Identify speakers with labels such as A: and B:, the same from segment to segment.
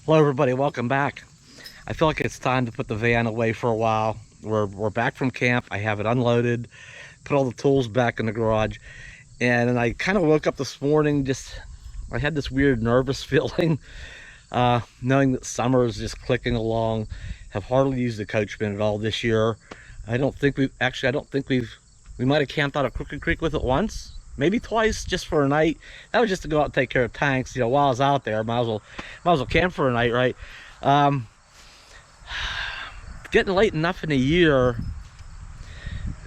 A: Hello everybody, welcome back. I feel like it's time to put the van away for a while. We're back from camp. I have it unloaded, put all the tools back in the garage, and then I kind of woke up this morning, I had this weird nervous feeling, knowing that summer is just clicking along. Have hardly used the coachman at all this year. I don't think we might have camped out at Crooked Creek with it once, maybe twice, just for a night. That was just to go out and take care of tanks. While I was out there, might as well camp for a night, right? Um, Getting late enough in the year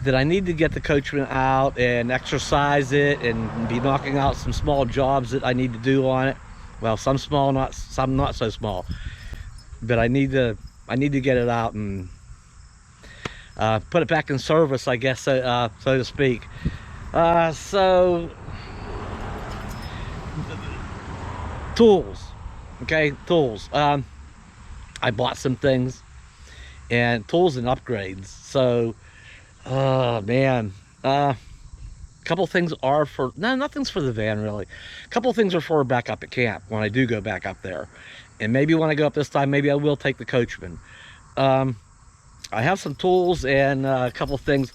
A: that I need to get the coachman out and exercise it and be knocking out some small jobs that I need to do on it. Well, some small, some not so small. But I need to get it out and put it back in service, I guess, so to speak. So tools, okay, tools. I bought some things and tools and upgrades. So, oh man, couple things are for no, nothing's for the van really. A couple things are for back up at camp when I do go back up there, and maybe when I go up this time, maybe I will take the coachman. Um, I have some tools and a couple things.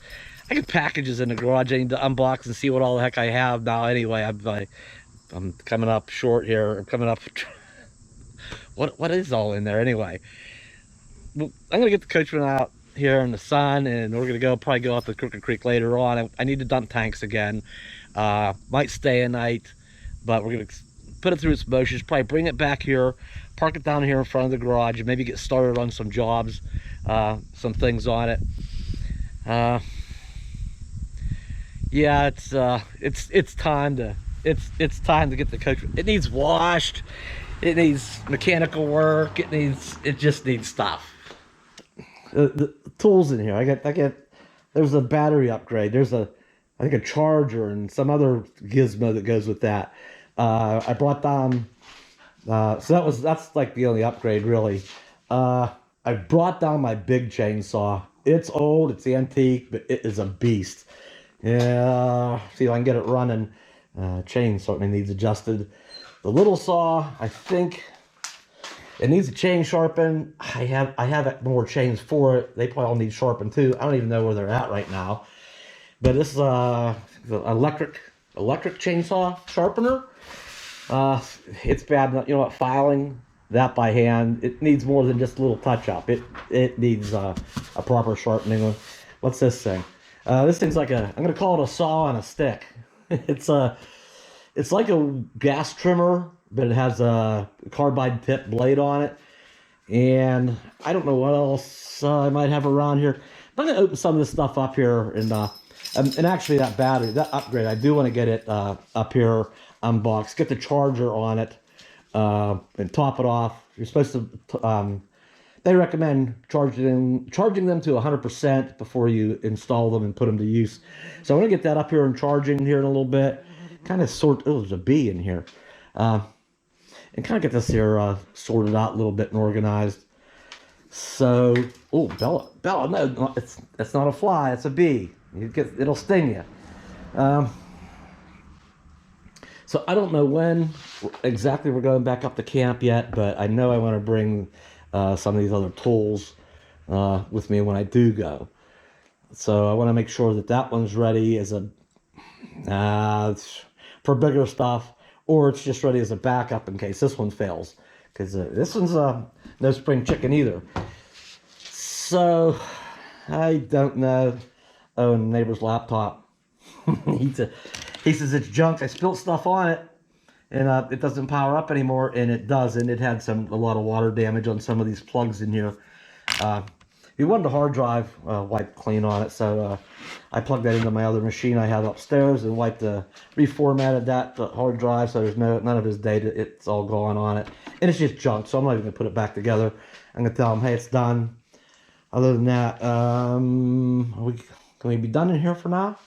A: I got packages in the garage I need to unbox and see what all the heck I have now. Anyway, I'm coming up short here. I'm coming up. What is all in there anyway? Well, I'm gonna get the coachman out here in the sun, and we're gonna probably go out to Crooked Creek later on. I need to dump tanks again. Might stay a night, but we're gonna put it through its motions. Probably bring it back here, park it down here in front of the garage, and maybe get started on some jobs, some things on it. Uh, yeah, it's time to it's time to get the coachman. It needs washed. It needs mechanical work. It just needs stuff. The tools in here. I get. There's a battery upgrade. I think a charger and some other gizmo that goes with that. I brought down. So that's like the only upgrade really. I brought down my big chainsaw. It's old. It's antique, but it is a beast. Yeah. See if I can get it running. Chain certainly needs adjusted. The little saw, I think it needs a chain sharpened. I have more chains for it. They probably all need sharpened too. I don't even know where they're at right now. But this is the electric chainsaw sharpener. It's bad. You know what? Filing that by hand, it needs more than just a little touch up. It needs a proper sharpening. What's this thing? This thing's like I'm gonna call it a saw on a stick. It's a it's like a gas trimmer, but it has a carbide tip blade on it. And I don't know what else I might have around here. I'm gonna open some of this stuff up here, and actually that battery, that upgrade, I do want to get it up here unboxed. Get the charger on it and top it off. You're supposed to. They recommend charging them to 100% before you install them and put them to use. So I'm gonna get that up here and charging here in a little bit. Kind of sort. Oh, there's a bee in here. Uh, and kind of get this here sorted out a little bit and organized. So, oh, Bella, no, it's not a fly, it's a bee. It'll sting you. Um, so I don't know when exactly we're going back up to camp yet, but I know I want to bring some of these other tools with me when I do go. So I want to make sure that that one's ready as a for bigger stuff, or it's just ready as a backup in case this one fails. Because this one's no spring chicken either. So I don't know. Oh, and neighbor's laptop. he says it's junk. I spilled stuff on it, and it doesn't power up anymore, and it does, and it had a lot of water damage on some of these plugs in here. He wanted a hard drive wiped clean on it, so I plugged that into my other machine I have upstairs and reformatted that hard drive, so there's none of his data. It's all gone on it, and it's just junk. So I'm not even gonna put it back together. I'm gonna tell him, hey, it's done. Other than that, can we be done in here for now?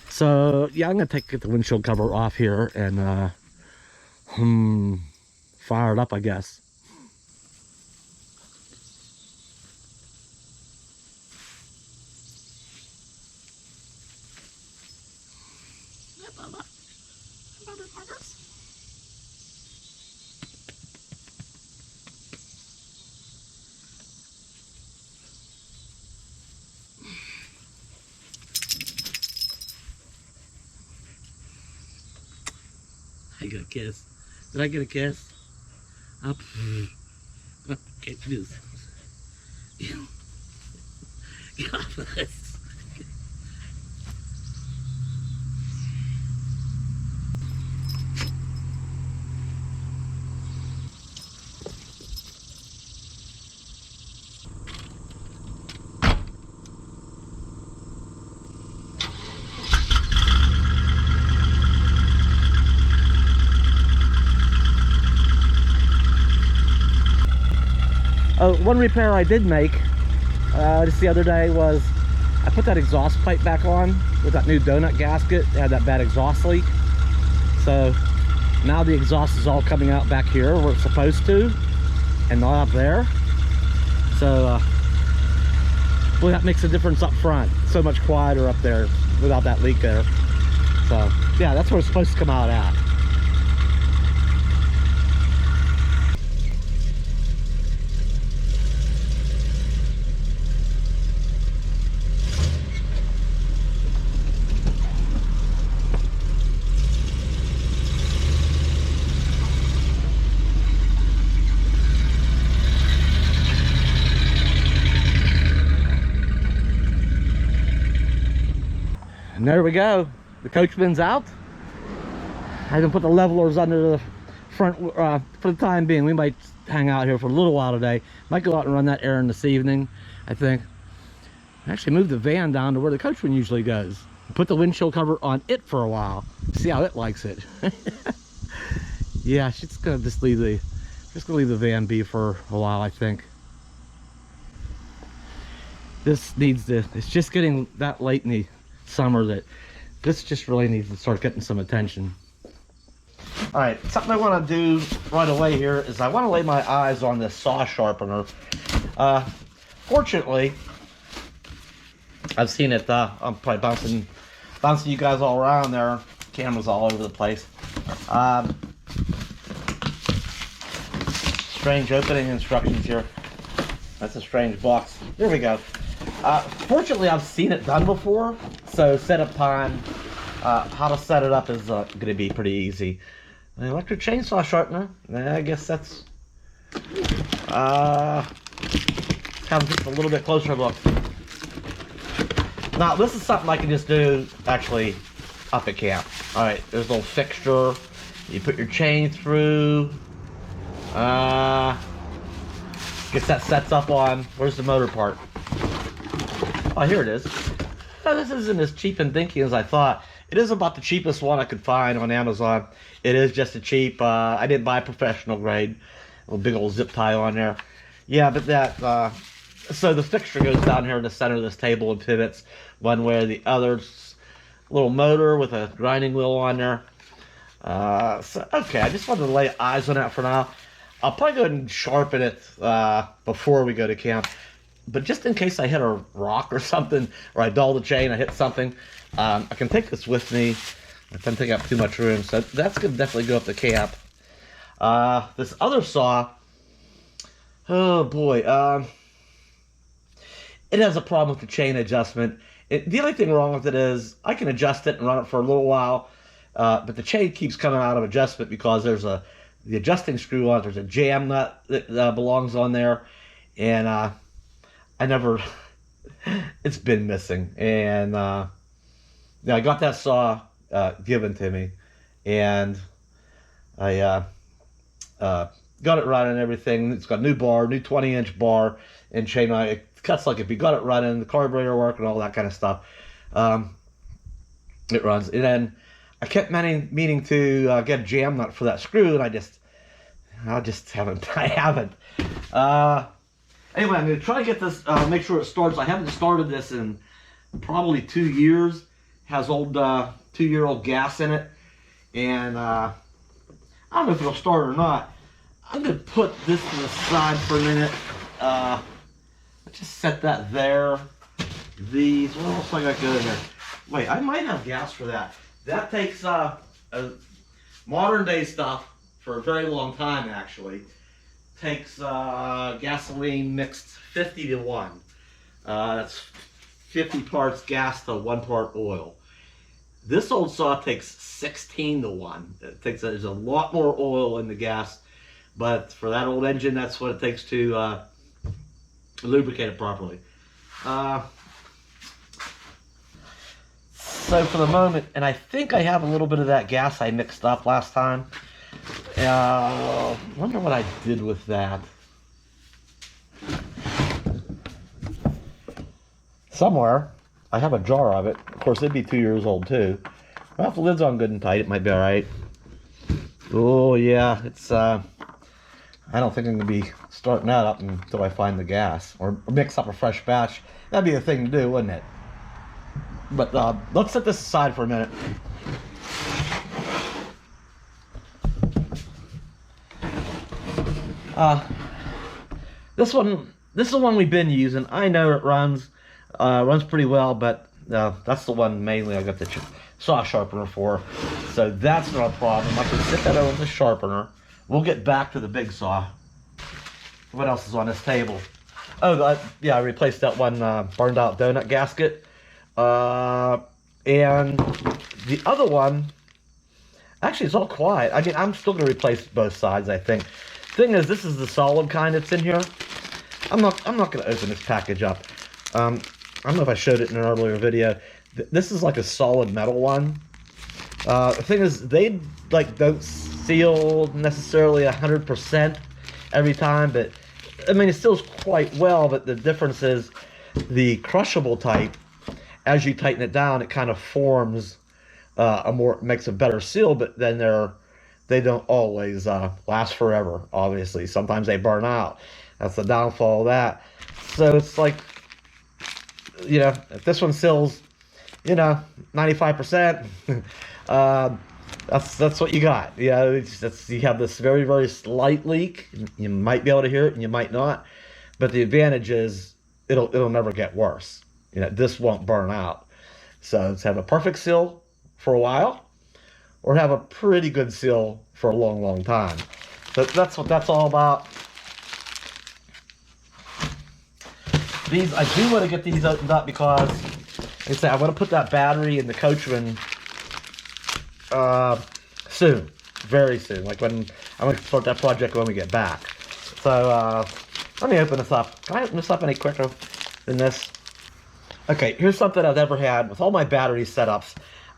A: So yeah, I'm gonna get the windshield cover off here and fire it up, I guess. I got a kiss. Did I get a kiss? Up. Can't do this. Get off of this. One repair I did make just the other day was I put that exhaust pipe back on with that new donut gasket. It had that bad exhaust leak. So now the exhaust is all coming out back here where it's supposed to and not up there. So boy, that makes a difference up front. It's so much quieter up there without that leak there. So yeah, that's where it's supposed to come out at. And there we go. The coachman's out. I can put the levelers under the front for the time being. We might hang out here for a little while today. Might go out and run that errand this evening, I think. Actually move the van down to where the coachman usually goes. Put the windshield cover on it for a while. See how it likes it. Yeah, she's gonna just leave the van be for a while, I think. This needs to, it's just getting that late in the summer that this just really needs to start getting some attention. All right, something I want to do right away here is I want to lay my eyes on this saw sharpener. Fortunately, I've seen it. I'm probably bouncing you guys all around there. Cameras all over the place. Strange opening instructions here. That's a strange box. There we go. Fortunately, I've seen it done before, so setup time, how to set it up is going to be pretty easy. An electric chainsaw sharpener, I guess that's have just a little bit closer look. Now, this is something I can just do actually up at camp. All right, there's a little fixture. You put your chain through. Guess that sets up on, where's the motor part? Oh, here it is. Oh, this isn't as cheap and dinky as I thought. It is about the cheapest one I could find on Amazon. It is just a cheap, I didn't buy a professional grade. A big old zip tie on there. Yeah, but that, so the fixture goes down here in the center of this table and pivots one way or the other. Little motor with a grinding wheel on there. So, okay, I just wanted to lay eyes on that for now. I'll probably go ahead and sharpen it before we go to camp. But just in case I hit a rock or something, or I dull the chain, I hit something, I can take this with me. I don't take up too much room, so that's going to definitely go up to camp. This other saw, oh boy, it has a problem with the chain adjustment. The only thing wrong with it is I can adjust it and run it for a little while, but the chain keeps coming out of adjustment because there's the adjusting screw on it. There's a jam nut that belongs on there, and I never, it's been missing. And yeah, I got that saw given to me, and I got it running and everything. It's got a new bar, new 20-inch bar and chain. It cuts like if you got it running, the carburetor work and all that kind of stuff. It runs. And then I kept meaning to get a jam nut for that screw, and I just haven't. I haven't. Anyway, I'm going to try to get this, make sure it starts. I haven't started this in probably 2 years. It has old 2-year-old gas in it. And I don't know if it'll start or not. I'm going to put this to the side for a minute. Let's just set that there. These, what else I got going there? Wait, I might have gas for that. That takes modern day stuff for a very long time, actually. Takes gasoline mixed 50 to 1. That's 50 parts gas to 1 part oil. This old saw takes 16 to 1. There's a lot more oil in the gas, but for that old engine, that's what it takes to lubricate it properly. So for the moment, and I think I have a little bit of that gas I mixed up last time. Wonder what I did with that. Somewhere, I have a jar of it. Of course, it'd be 2 years old too. Well, if the lid's on good and tight, it might be all right. Oh yeah, it's. I don't think I'm gonna be starting that up until I find the gas or mix up a fresh batch. That'd be the thing to do, wouldn't it? But let's set this aside for a minute. This is the one we've been using. I know it runs pretty well, but that's the one mainly I got the saw sharpener for. So that's not a problem. I can sit that over with the sharpener. We'll get back to the big saw. What else is on this table? Oh, yeah, I replaced that one burned out donut gasket. And the other one, actually it's all quiet. I mean, I'm still gonna replace both sides, I think. Thing is, this is the solid kind that's in here. I'm not gonna open this package up. I don't know if I showed it in an earlier video. This is like a solid metal one. The thing is, they like don't seal necessarily 100% every time, but I mean, it seals quite well. But the difference is the crushable type. As you tighten it down, it kind of forms makes a better seal, but then they don't always last forever, obviously. Sometimes they burn out. That's the downfall of that. So it's like, you know, if this one seals, you know, 95%, that's what you got. You know, you have this very, very slight leak. You might be able to hear it and you might not. But the advantage is it'll never get worse. You know, this won't burn out. So it's have a perfect seal for a while, or have a pretty good seal for a long, long time. So that's what that's all about. These, I do want to get these opened up because, like I say, I want to put that battery in the coachman soon, very soon. Like when I'm going to start that project when we get back. So let me open this up. Can I open this up any quicker than this? Okay, here's something I've never had with all my battery setups.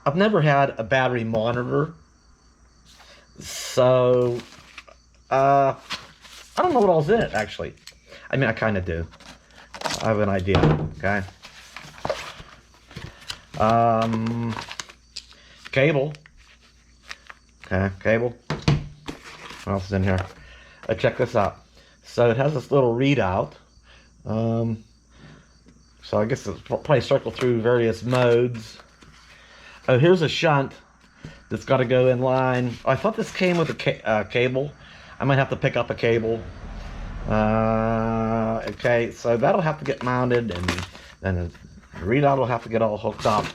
A: I've never had a battery monitor. So, I don't know what all's in it, actually. I mean, I kind of do. I have an idea, okay? Cable. Okay, cable. What else is in here? Check this out. So it has this little readout. So I guess it's probably circle through various modes. Oh, here's a shunt that's got to go in line. Oh, I thought this came with a cable. I might have to pick up a cable. Okay, so that'll have to get mounted, and then the readout will have to get all hooked up.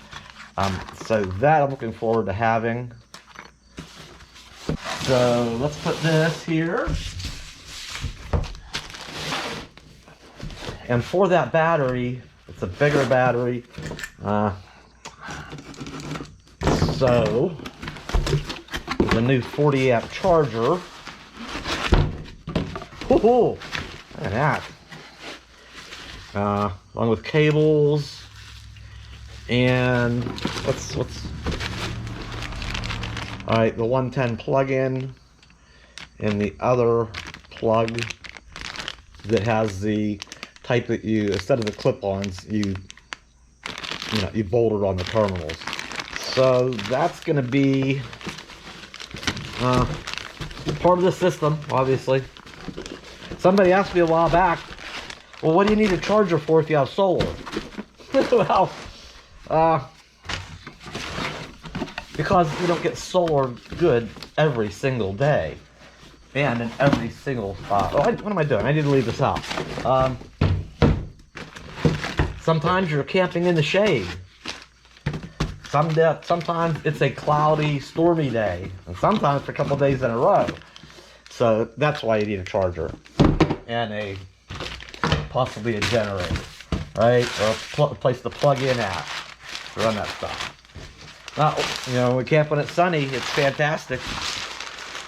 A: So that I'm looking forward to having. So let's put this here. And for that battery, it's a bigger battery. So there's a new 40 amp charger. Woohoo! Look at that. Along with cables and what's all right, the 110 plug-in and the other plug that has the type that you, instead of the clip-ons, you bolt it on the terminals. So that's going to be part of the system, obviously. Somebody asked me a while back, well, what do you need a charger for if you have solar? Well, because you don't get solar good every single day and in every single spot. Oh, what am I doing? I need to leave this out. Sometimes you're camping in the shade. Sometimes it's a cloudy, stormy day, and sometimes for a couple days in a row. So that's why you need a charger and possibly a generator, right? Or a place to plug in at to run that stuff. You know, we camp when it's sunny. It's fantastic.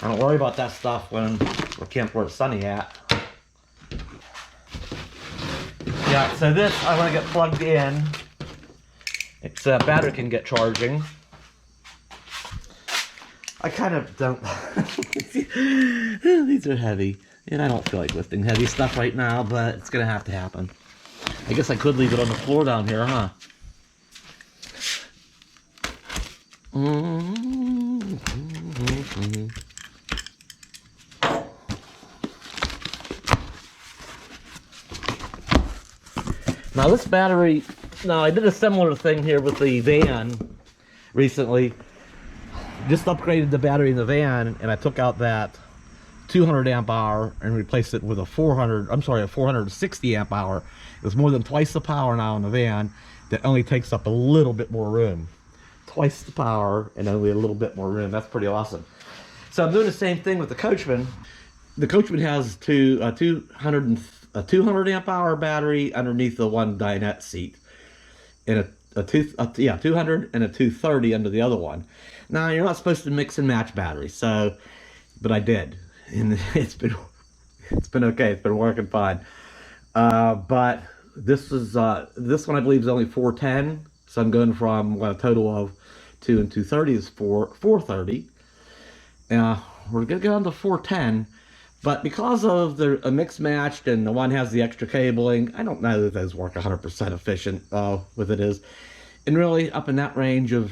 A: I don't worry about that stuff when we camp where it's sunny at. Yeah, so this I want to get plugged in. It's battery can get charging. I kind of don't. These are heavy, and I don't feel like lifting heavy stuff right now, but it's gonna have to happen. I guess I could leave it on the floor down here, huh? Now this battery, now I did a similar thing here with the van recently. Just upgraded the battery in the van, and I took out that 200 amp hour and replaced it with a 460 amp hour. It's more than twice the power now in the van. That only takes up a little bit more room. Twice the power and only a little bit more room. That's pretty awesome. So I'm doing the same thing with the Coachman. The Coachman has a 200 amp hour battery underneath the one dinette seat, and a 200 and a 230 under the other one. Now you're not supposed to mix and match batteries, so, but I did, and it's been okay. It's been working fine. But this one I believe is only 410, so I'm going from a total of 2 and 230 is 430. We're gonna go on to 410. But because of the mix matched and the one has the extra cabling, I don't know that those work 100% efficient with it is. And really up in that range of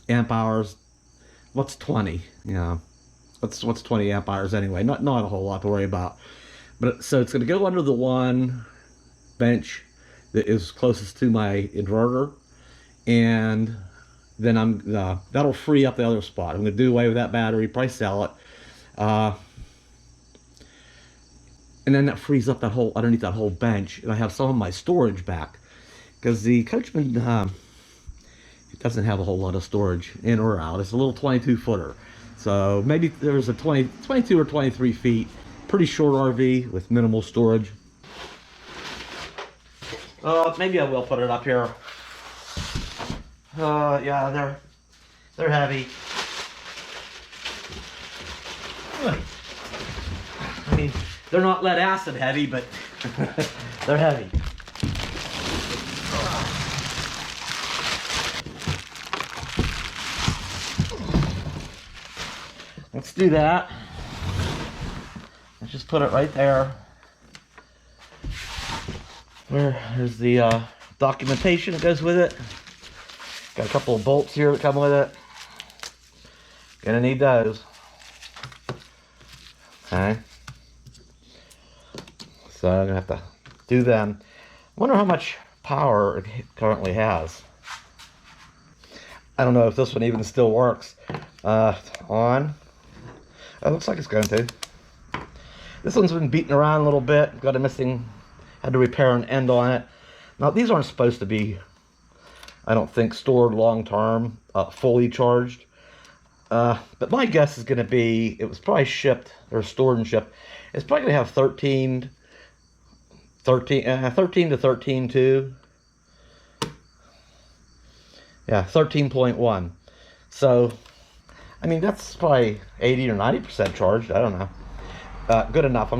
A: amp hours, what's 20? You know, what's 20 amp hours anyway? Not a whole lot to worry about. But so it's going to go under the one bench that is closest to my inverter, and then that'll free up the other spot. I'm going to do away with that battery, probably sell it. And then that frees up that whole underneath that whole bench, and I have some of my storage back, because the Coachman it doesn't have a whole lot of storage in or out. It's a little 22 footer, so maybe there's a 22 or 23 feet, pretty short RV with minimal storage. Maybe I will put it up here. Yeah, they're heavy. I mean, they're not lead acid heavy, but they're heavy. Let's do that. Let's just put it right there. There's the documentation that goes with it. Got a couple of bolts here that come with it. Gonna need those. Okay. So I'm gonna have to do them. Wonder how much power it currently has. I don't know if this one even still works. On. Oh, looks like it's going to. This one's been beaten around a little bit. Got a missing. Had to repair an end on it. Now these aren't supposed to be, I don't think, stored long term, fully charged. But my guess is going to be, it was probably shipped or stored and shipped. It's probably going to have 13 to 13.2. Yeah, 13.1. So, I mean, that's probably 80 or 90% charged. I don't know. Good enough.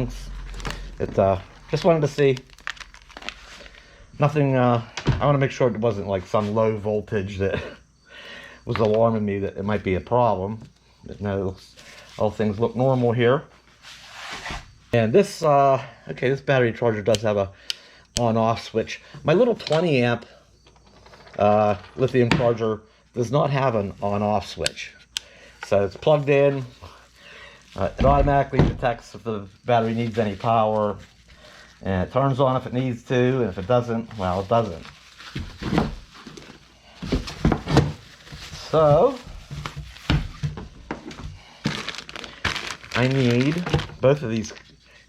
A: Just wanted to see. Nothing, I want to make sure it wasn't like some low voltage that was alarming me that it might be a problem. But no, all things look normal here. And this, okay, this battery charger does have a on-off switch. My little 20 amp lithium charger does not have an on-off switch. So it's plugged in. It automatically detects if the battery needs any power. And it turns on if it needs to, and if it doesn't, well, it doesn't. So, I need both of these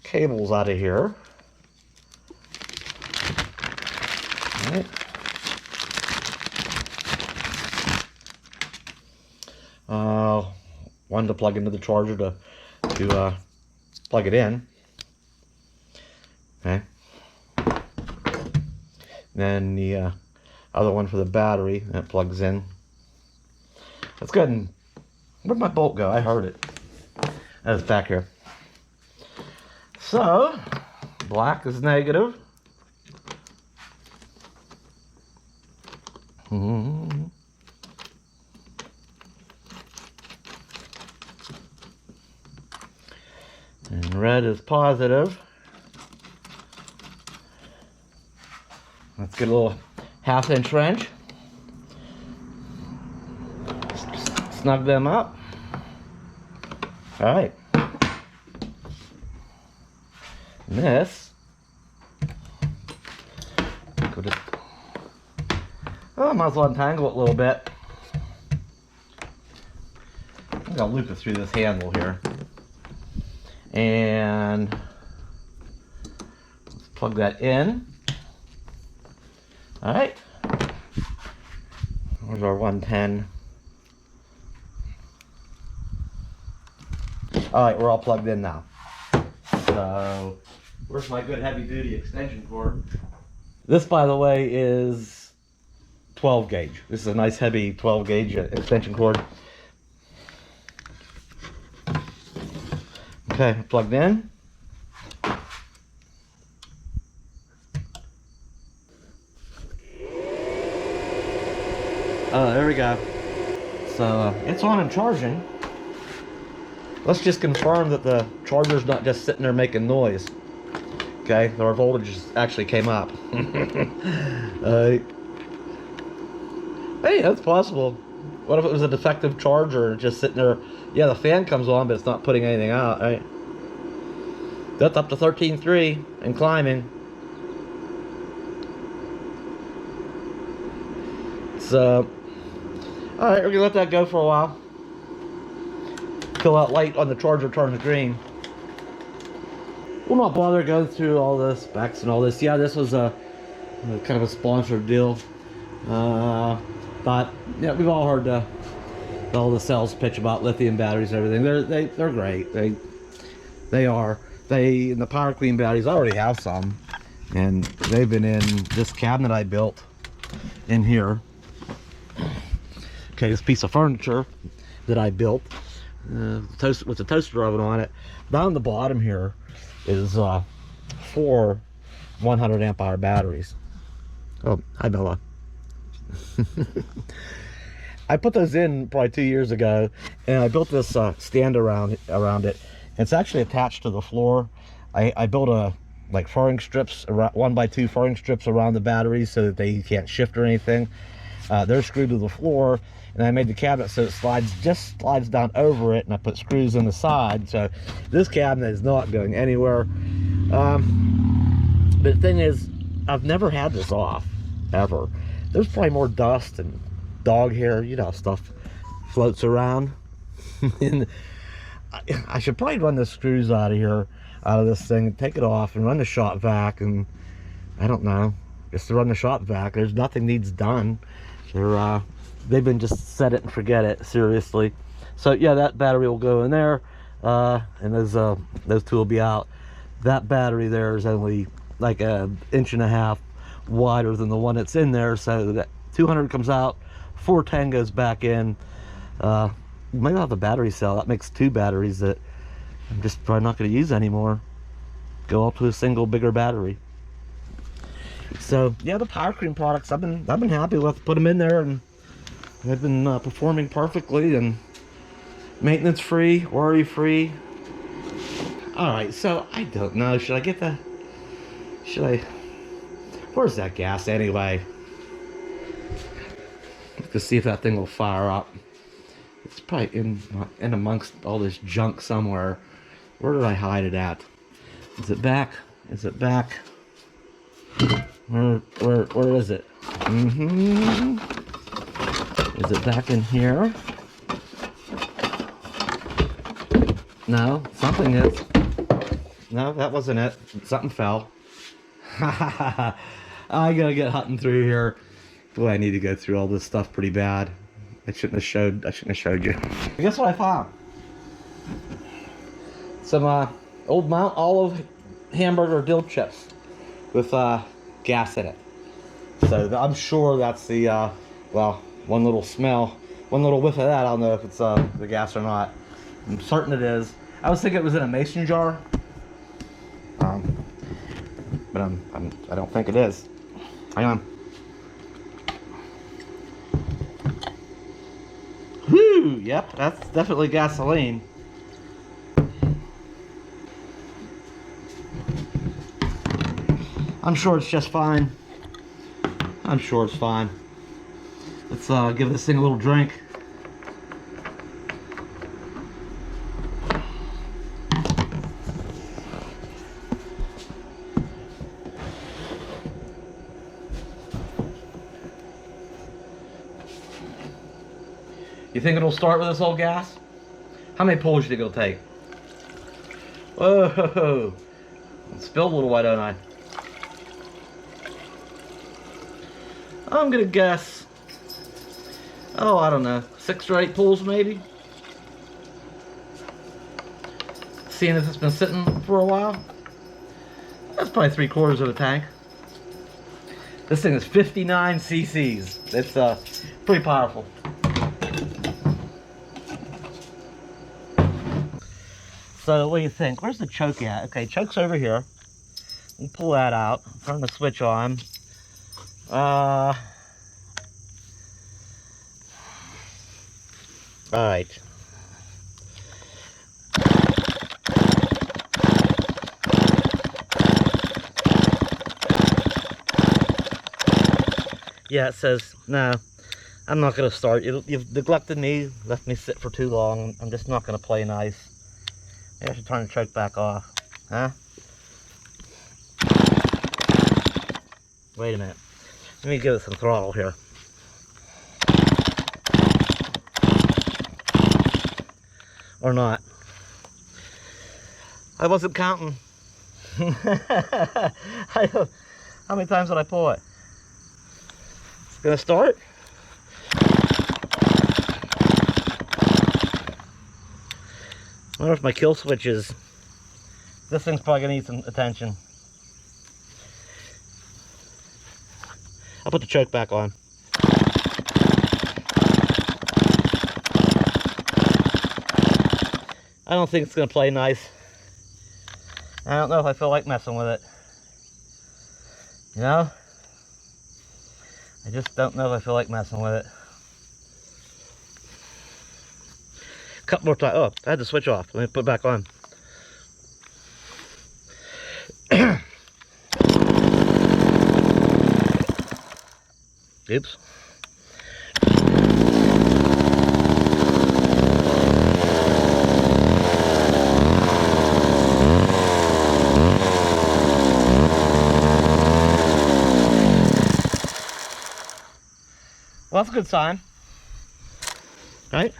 A: cables out of here. All right. One to plug into the charger to plug it in. Okay. Then the other one for the battery that plugs in. Let's go ahead and... Where'd my bolt go? I heard it. Oh, it's back here. So, black is negative. And red is positive. Let's get a little 1/2 inch wrench. Snug them up. All right. And this. Oh, I might as well untangle it a little bit. I'm gonna loop it through this handle here. And let's plug that in. All right. Where's our 110? All right, we're all plugged in now. So, where's my good heavy duty extension cord? This, by the way, is 12 gauge. This is a nice heavy 12 gauge extension cord. Okay, plugged in. There we go. So it's on and charging. Let's just confirm that the charger's not just sitting there making noise. Okay, our voltage actually came up. Hey, that's possible. What if it was a defective charger just sitting there? Yeah, the fan comes on, but it's not putting anything out, right? That's up to 13.3 and climbing. So, all right, we're gonna let that go for a while. Till that light on the charger turns green. We'll not bother going through all the specs and all this. Yeah, this was a kind of a sponsored deal. But yeah, we've all heard all the sales pitch about lithium batteries and everything. They're great. They are. And the Power Queen batteries, I already have some, and they've been in this cabinet I built in here. Okay, this piece of furniture that I built with the toaster oven on it. Down the bottom here is 4 100 amp hour batteries. Oh, hi Bella. I put those in probably 2 years ago, and I built this stand around it. It's actually attached to the floor. I built like furring strips, 1x2 furring strips around the batteries so that they can't shift or anything. They're screwed to the floor, and I made the cabinet so it just slides down over it, and I put screws in the side. So this cabinet is not going anywhere. But the thing is, I've never had this off, ever. There's probably more dust and dog hair, you know, stuff floats around. And I should probably run the screws out of this thing, and take it off and run the shop vac, and I don't know, just to run the shop vac. There's nothing needs done. They've been just set it and forget it, seriously. So yeah, that battery will go in there, and those two will be out. That battery there is only like 1.5 inches wider than the one that's in there, so that 200 comes out, 410 goes back in. Might not have a battery cell. That makes 2 batteries that I'm just probably not going to use anymore. Go up to a single bigger battery. So yeah, the Power Cream products I've been happy with. Put them in there, and they've been performing perfectly and maintenance free, worry free. All right, so I don't know. Where's that gas anyway? Let's see if that thing will fire up. It's probably in amongst all this junk somewhere. Where did I hide it at? Is it back? Is it back? Where is it? Is it back in here? No, something is. No, that wasn't it. Something fell. I gotta get hunting through here. Boy, I need to go through all this stuff pretty bad. I shouldn't have showed you. Guess what I found? Some old Mount Olive hamburger dill chips with gas in it. So I'm sure that's the well, one little smell One little whiff of that, I don't know if it's the gas or not. I'm certain it is. I was thinking it was in a mason jar, but I don't think it is. Hang on. Whew, yep, that's definitely gasoline. I'm sure it's just fine. I'm sure it's fine. Let's give this thing a little drink. You think it'll start with this old gas? How many pulls do you think it'll take? Whoa! I spilled a little, why don't I? I'm gonna guess, oh, I don't know, 6 or 8 pulls maybe? Seeing as it's been sitting for a while, that's probably 3/4 of a tank. This thing is 59 cc's. It's pretty powerful. So what do you think? Where's the choke at? Okay, choke's over here. You pull that out, turn the switch on. All right. Yeah, it says, no, I'm not going to start. You've neglected me, left me sit for too long. I'm just not going to play nice. Maybe I should turn the choke back off. Huh? Wait a minute. Let me give it some throttle here. Or not. I wasn't counting. How many times did I pull it? It's gonna start. I wonder if my kill switch is. This thing's probably gonna need some attention. I'll put the choke back on. I don't think it's gonna play nice. I don't know if I feel like messing with it. You know? I just don't know if I feel like messing with it. A couple more times. Oh, I had to switch off. Let me put it back on. Oops. Well, that's a good sign, right?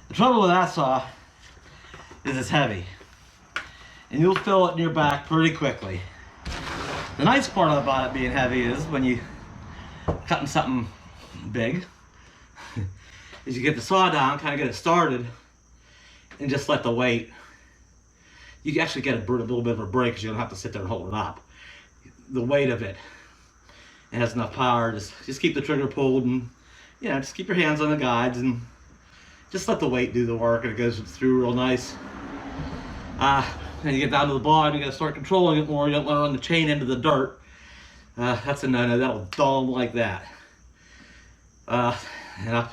A: The trouble with that saw is it's heavy, and you'll feel it in your back pretty quickly. The nice part about it being heavy is when you cutting something big, is you get the saw down, kind of get it started, and just let the weight. You can actually get a little bit of a break because you don't have to sit there and hold it up. The weight of it has enough power. Just keep the trigger pulled, and just keep your hands on the guides and just let the weight do the work, and it goes through real nice. Then you get down to the bottom, you gotta start controlling it more. You don't want to run the chain into the dirt. That's a no-no. That'll dull like that. And up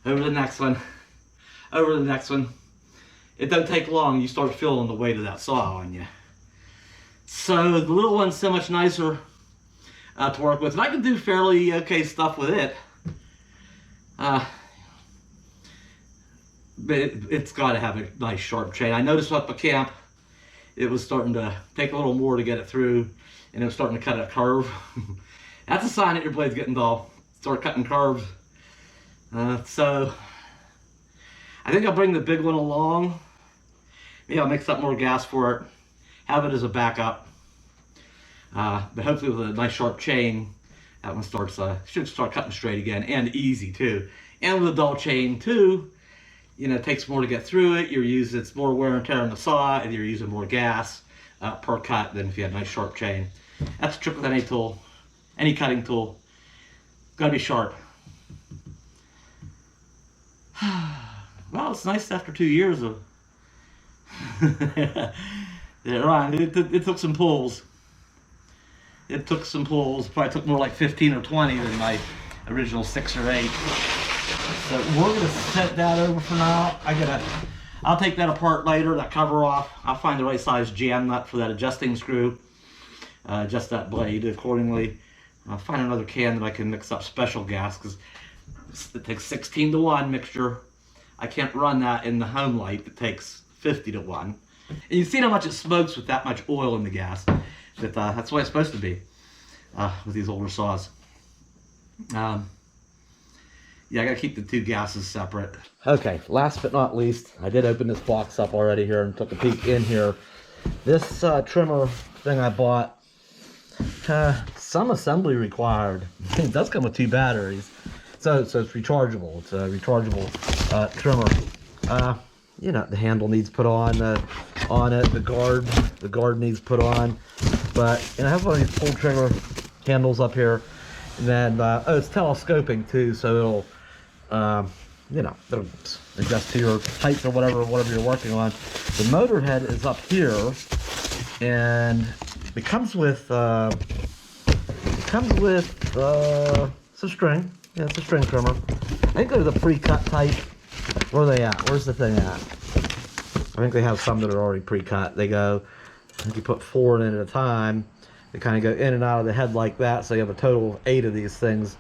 A: over the next one. Over the next one. It doesn't take long. You start feeling the weight of that saw on you. So the little one's so much nicer to work with, and I can do fairly okay stuff with it. But it's got to have a nice sharp chain. I noticed up at camp, it was starting to take a little more to get it through, and it was starting to cut a curve. That's a sign that your blade's getting dull. Start cutting curves. So I think I'll bring the big one along. Maybe I'll make something more gas for it. Have it as a backup. But hopefully with a nice sharp chain, that one should start cutting straight again, and easy too. And with a dull chain too, it takes more to get through it. It's more wear and tear on the saw, and you're using more gas per cut than if you had a nice sharp chain. That's the trick with any tool, any cutting tool. Gotta be sharp. Well, it's nice after 2 years of. Yeah, right. It took some pulls. It took some pulls. Probably took more like 15 or 20 than my original 6 or 8. So we're gonna set that over for now. I'll take that apart later, that cover off. I'll find the right size jam nut for that adjusting screw. Adjust that blade accordingly. I'll find another can that I can mix up special gas, because it takes 16-to-1 mixture. I can't run that in the home light. It takes 50-to-1. And you've seen how much it smokes with that much oil in the gas. But that's the way it's supposed to be with these older saws. Yeah, I gotta keep the two gases separate. Okay, last but not least, I did open this box up already here and took a peek in here. This trimmer thing I bought, some assembly required. It does come with 2 batteries, so it's rechargeable. It's a rechargeable trimmer. The handle needs put on it. The guard needs put on. But I have one of these pull trigger handles up here, and then it's telescoping too, so it'll adjust to your height or whatever you're working on. The motor head is up here, and it comes with some string. Yeah, it's a string trimmer. I think they're the pre-cut type. Where are they at? Where's the thing at? I think they have some that are already pre-cut. They go, I think you put 4 in at a time. They kind of go in and out of the head like that, so you have a total of 8 of these things,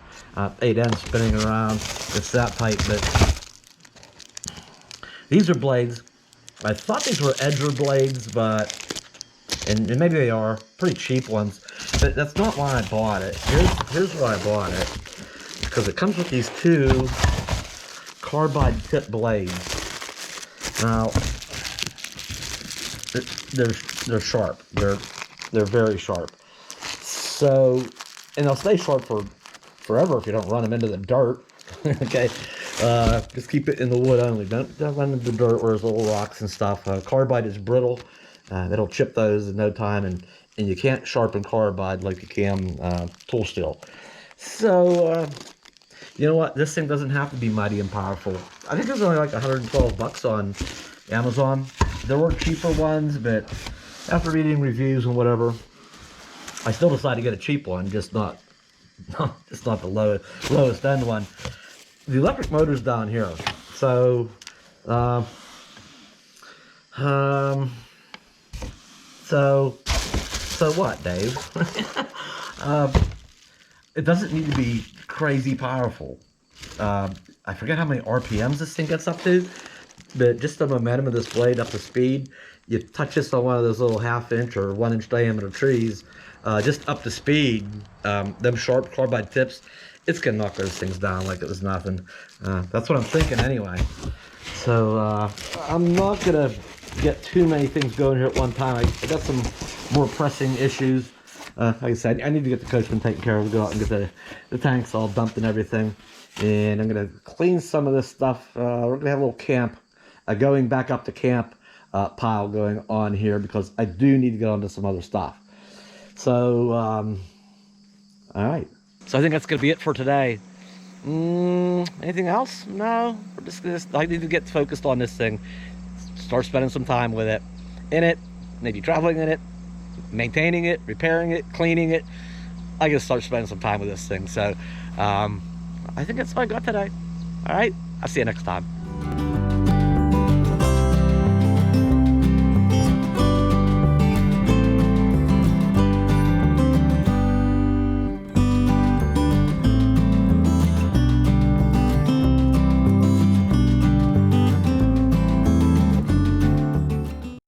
A: 8 ends spinning around. It's that tight. But these are blades. I thought these were edger blades, and maybe they are pretty cheap ones, but that's not why I bought it. Here's why I bought it, because it comes with these 2 carbide tip blades. Now they're sharp. They're very sharp. So, and they'll stay sharp for forever if you don't run them into the dirt. Okay, just keep it in the wood only. Don't run into the dirt where there's little rocks and stuff. Carbide is brittle. It'll chip those in no time, and you can't sharpen carbide like you can tool steel. So, you know what? This thing doesn't have to be mighty and powerful. I think it was only like 112 bucks on Amazon. There were cheaper ones, but after reading reviews and whatever, I still decided to get a cheap one, just not the lowest end one. The electric motor's down here, so so what, Dave? It doesn't need to be crazy powerful. I forget how many RPMs this thing gets up to, but just the momentum of this blade up to speed. You touch this on one of those little 1/2-inch or 1-inch diameter trees, just up to speed, them sharp carbide tips, it's gonna knock those things down like it was nothing. That's what I'm thinking anyway. So I'm not gonna get too many things going here at one time. I got some more pressing issues Like I said, I need to get the coachman taken care of, go out and get the tanks all dumped and everything. And I'm gonna clean some of this stuff. We're gonna have a little camp, going back up to camp pile going on here, because I do need to get onto some other stuff. So, all right. So I think that's gonna be it for today. Anything else? No. We're just gonna, I need to get focused on this thing. Start spending some time with it, in it, maybe traveling in it, maintaining it, repairing it, cleaning it. I gotta start spending some time with this thing. So I think that's all I got today. All right, I'll see you next time.